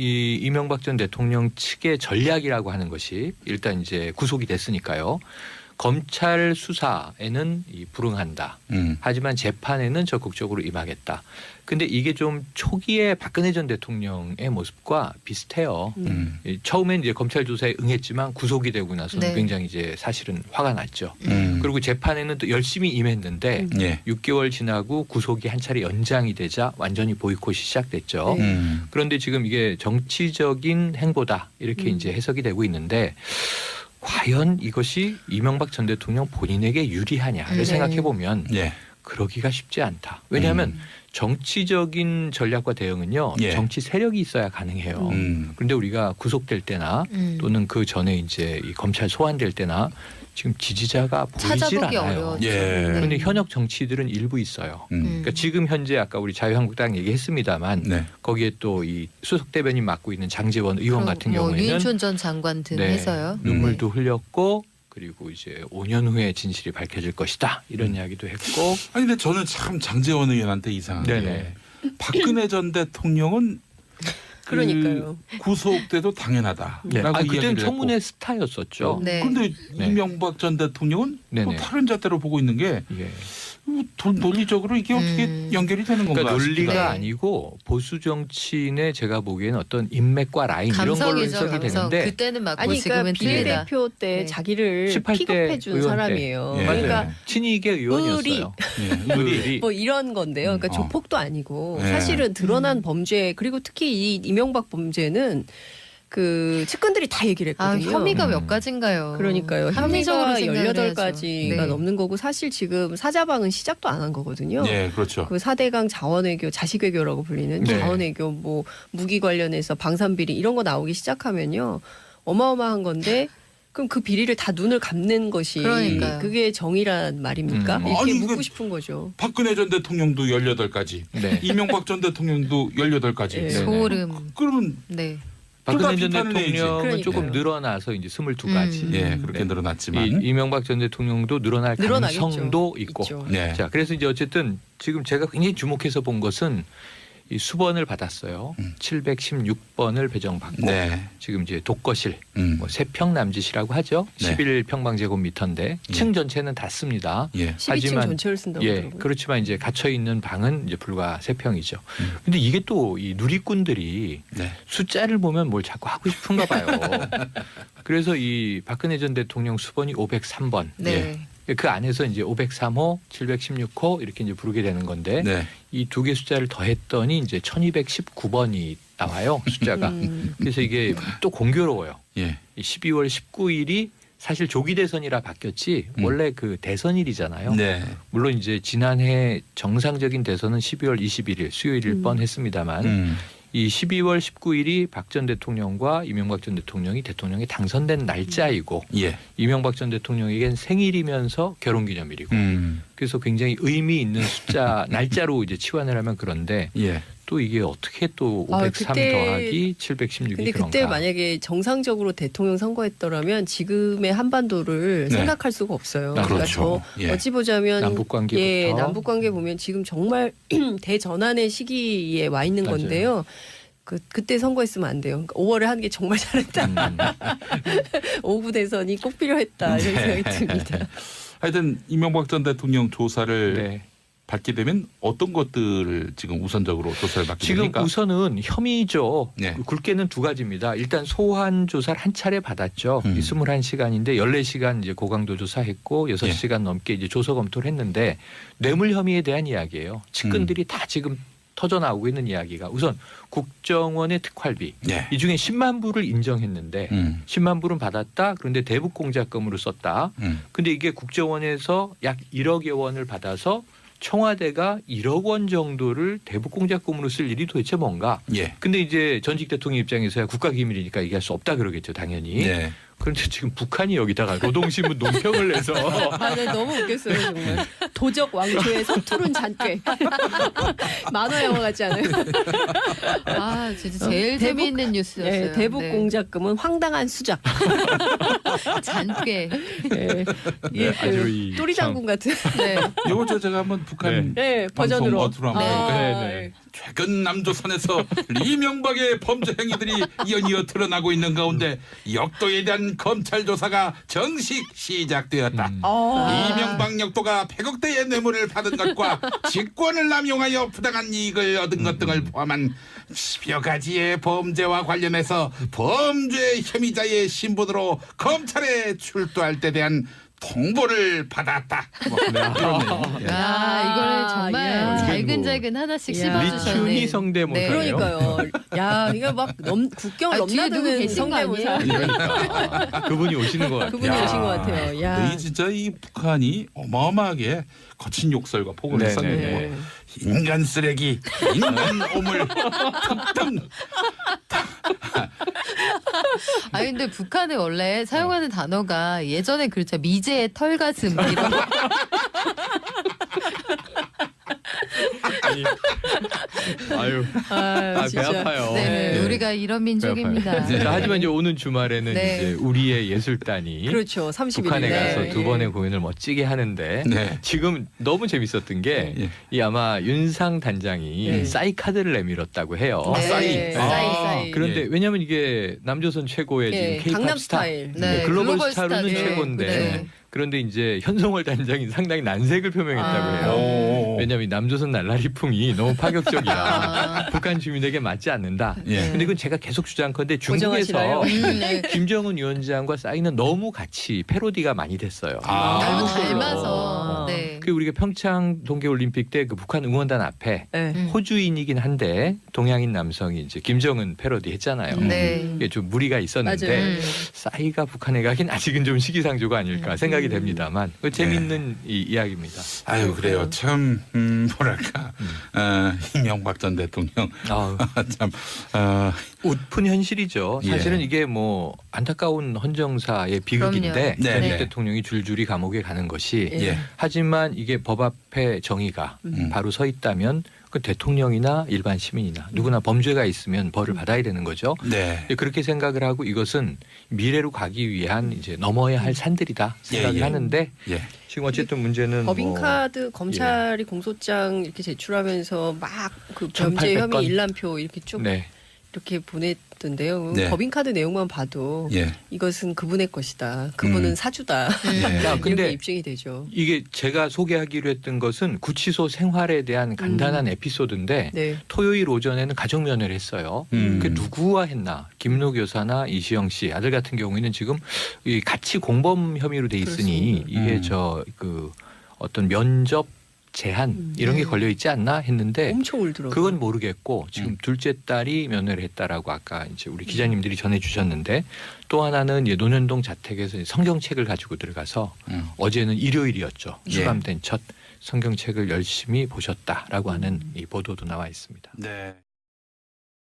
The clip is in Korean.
이 이명박 전 대통령 측의 전략이라고 하는 것이 일단 이제 구속이 됐으니까요. 검찰 수사에는 불응한다. 하지만 재판에는 적극적으로 임하겠다. 근데 이게 좀 초기에 박근혜 전 대통령의 모습과 비슷해요. 처음엔 이제 검찰 조사에 응했지만 구속이 되고 나서는 네. 굉장히 이제 사실은 화가 났죠. 그리고 재판에는 또 열심히 임했는데 6개월 지나고 구속이 한 차례 연장이 되자 완전히 보이콧이 시작됐죠. 그런데 지금 이게 정치적인 행보다 이렇게 이제 해석이 되고 있는데 과연 이것이 이명박 전 대통령 본인에게 유리하냐를 생각해 보면 그러기가 쉽지 않다. 왜냐하면 정치적인 전략과 대응은요. 정치 세력이 있어야 가능해요. 그런데 우리가 구속될 때나 또는 그 전에 이제 이 검찰 소환될 때나 지금 지지자가 보이질 않아요. 그런데 현역 정치들은 일부 있어요. 그러니까 지금 현재 아까 우리 자유한국당 얘기했습니다만 거기에 또 이 수석 대변인 맡고 있는 장제원 의원 같은 경우에는 유인촌 전 장관 등 해서요. 눈물도 흘렸고 그리고 이제 5년 후에 진실이 밝혀질 것이다 이런 이야기도 했고. 아니 근데 저는 참 장제원 의원한테 이상한 게 박근혜 전 대통령은 그러니까요. 구속돼도 당연하다. 그때는 청문회 스타였었죠. 그런데 이명박 전 대통령은 또 다른 잣대로 보고 있는 게 논리적으로 이게 어떻게 연결이 되는 건가? 그러니까 논리가 아니고 보수 정치인의 제가 보기에는 어떤 인맥과 라인 이런 걸로 해석이 되는데 그때는 맞고 아니 그러니까 지금은 틀리다. 비례대표 때 자기를 픽업해 준 사람이에요. 그러니까 친이계 의원이었어요. 의리 뭐 이런 건데요. 그러니까 조폭도 아니고 사실은 드러난 범죄 그리고 특히 이 이명박 범죄는 그 측근들이 다 얘기를 했거든요. 혐의가 몇 가지인가요? 그러니까요. 합리적으로 혐의가 생각을 18가지가 넘는 거고 사실 지금 사자방은 시작도 안 한 거거든요. 네, 그렇죠. 그 4대강 자원외교, 자식외교라고 불리는 자원외교 뭐 무기 관련해서 방산비리 이런 거 나오기 시작하면요. 어마어마한 건데 그럼 그 비리를 다 눈을 감는 것이 그게 정의란 말입니까? 이렇게 묻고 싶은 거죠. 박근혜 전 대통령도 18가지, 이명박 전 대통령도 18가지. 소름. 그러면 박근혜 전 대통령은 조금 늘어나서 이제 22가지. 그렇게 늘어났지만 이명박 전 대통령도 늘어날 가능성도 있고. 자, 그래서 이제 어쨌든 지금 제가 굉장히 주목해서 본 것은 이 수번을 받았어요. 716번을 배정받고 지금 이제 독거실 뭐 3평 남짓이라고 하죠. 11평방제곱미터인데 층 전체는 다 씁니다. 12층 전체를 쓴다고 하더라고요. 그렇지만 이제 갇혀 있는 방은 이제 불과 3평이죠. 근데 이게 또 이 누리꾼들이 숫자를 보면 뭘 자꾸 하고 싶은가 봐요. 그래서 이 박근혜 전 대통령 수번이 503번. 그 안에서 이제 503호, 716호 이렇게 이제 부르게 되는 건데 이 두 개 숫자를 더했더니 이제 1219번이 나와요. 숫자가. 그래서 이게 또 공교로워요. 12월 19일이 사실 조기 대선이라 바뀌었지 원래 그 대선일이잖아요. 물론 이제 지난해 정상적인 대선은 12월 21일 수요일일 뻔했습니다만 이 12월 19일이 박 전 대통령과 이명박 전 대통령이 대통령에 당선된 날짜이고 이명박 전 대통령에겐 생일이면서 결혼기념일이고 그래서 굉장히 의미 있는 숫자 날짜로 이제 치환을 하면 그런데 또 이게 어떻게 또 503 더하기 716이 근데 그런가. 그때 만약에 정상적으로 대통령 선거했더라면 지금의 한반도를 생각할 수가 없어요. 그렇죠. 그러니까 어찌 보자면 남북관계부터. 남북관계 보면 지금 정말 대전환의 시기에 와 있는 건데요. 그때 선거했으면 안 돼요. 그러니까 5월에 하는 게 정말 잘했다. 5구 대선이 꼭 필요했다. 이런 생각이 듭니다. 하여튼 이명박 전 대통령 조사를 받게 되면 어떤 것들을 지금 우선적으로 조사를 받게 지금 됩니까? 우선은 혐의죠. 굵게는 두 가지입니다. 일단 소환 조사를 한 차례 받았죠. 21시간인데 14시간 이제 고강도 조사했고 6시간 넘게 이제 조서 검토를 했는데 뇌물 혐의에 대한 이야기예요. 측근들이 다 지금 터져 나오고 있는 이야기가 우선 국정원의 특활비 이 중에 10만 불을 인정했는데 10만 불은 받았다. 그런데 대북 공작금으로 썼다. 근데 이게 국정원에서 약 1억여 원을 받아서 청와대가 1억 원 정도를 대북 공작금으로 쓸 일이 도대체 뭔가. 근데 이제 전직 대통령 입장에서야 국가기밀이니까 얘기할 수 없다 그러겠죠. 당연히. 그런데 지금 북한이 여기다가 노동신문 논평을 내서 네, 너무 웃겼어요 정말. 도적 왕초의 서투른 잔꾀. 만화 영화 같지 않아요? 진짜 제일 재미있는 뉴스였어요. 대북 공작금은 황당한 수작. 잔꾀. 아주 또리 장군 같은. 이번 주에 제가 한번 북한 버전으로 어투로 한번 최근 남조선에서 이명박의 범죄 행위들이 연이어 드러나고 있는 가운데 역도에 대한 검찰 조사가 정식 시작되었다. 이명박 역도가 100억대의 뇌물을 받은 것과 직권을 남용하여 부당한 이익을 얻은 것 등을 포함한 10여 가지의 범죄와 관련해서 범죄 혐의자의 신분으로 검찰에 출두할 때 대한 통보를 받았다. 이거를 정말 잘근잘근 하나씩 씹어주셨네. 리춘이 성대모사예요. 그러니까요. 야, 이거 막 국경을 넘나드는 성대모사. 그분이 오시는 것 같아요. 그분이 오신 것 같아요. 야. 근데 진짜 이 북한이 어마어마하게 거친 욕설과 폭언을 썼는데 인간 쓰레기, 인간 오물 등등. 아니 근데 북한에 원래 사용하는 단어가 예전에 그렇죠. 미제의 털가슴 이런 거. 아유, 배 아파요. 네, 우리가 이런 민족입니다. 자, 하지만 이제 오는 주말에는 네. 이제 우리의 예술단이 그렇죠. 30일 북한에 가서 두 번의 공연을 멋지게 하는데 지금 너무 재밌었던 게 이 아마 윤상 단장이 싸이 카드를 내밀었다고 해요. 싸이. 그런데 왜냐하면 이게 남조선 최고의 지금 K-팝 강남 스타, 스타일. 글로벌 스타로는 최고인데. 그런데 이제 현송월 단장이 상당히 난색을 표명했다고 해요. 왜냐하면 남조선 날라리풍이 너무 파격적이라 북한 주민에게 맞지 않는다. 근데 그건 제가 계속 주장컨대 중국에서 김정은 위원장과 싸이는 너무 같이 패러디가 많이 됐어요. 너무 닮아서. 그 우리가 평창 동계올림픽 때 그 북한 응원단 앞에 호주인이긴 한데 동양인 남성이 이제 김정은 패러디 했잖아요. 이게 좀 무리가 있었는데 싸이가 북한에 가긴 아직은 좀 시기상조가 아닐까 생각이 됩니다만 재밌는 이야기입니다. 아유 그래요. 참 뭐랄까 이명박 전 대통령 참 웃픈 현실이죠. 사실은 이게 뭐 안타까운 헌정사의 비극인데 전직 대통령이 줄줄이 감옥에 가는 것이 하지만 이게 법 앞에 정의가 바로 서 있다면 그 대통령이나 일반 시민이나 누구나 범죄가 있으면 벌을 받아야 되는 거죠. 그렇게 생각을 하고 이것은 미래로 가기 위한 이제 넘어야 할 산들이다 생각을 하는데 지금 어쨌든 문제는 법인카드 검찰이 공소장 이렇게 제출하면서 막 그 범죄 혐의 일람표 이렇게 쭉 이렇게 보냈던데요. 법인카드 내용만 봐도 이것은 그분의 것이다. 그분은 사주다. 이렇게 입증이 되죠. 이게 제가 소개하기로 했던 것은 구치소 생활에 대한 간단한 에피소드인데 토요일 오전에는 가족면회를 했어요. 그 누구와 했나? 김노 교사나 이시영 씨 아들 같은 경우에는 지금 같이 공범 혐의로 돼 있으니 이게 그 어떤 면접 제한 이런 게 걸려 있지 않나 했는데 엄청 울더라고요. 그건 모르겠고 지금 둘째 딸이 면회를 했다라고 아까 이제 우리 기자님들이 전해주셨는데 또 하나는 이제 논현동 자택에서 성경책을 가지고 들어가서 어제는 일요일이었죠. 수감된 첫 성경책을 열심히 보셨다라고 하는 이 보도도 나와 있습니다.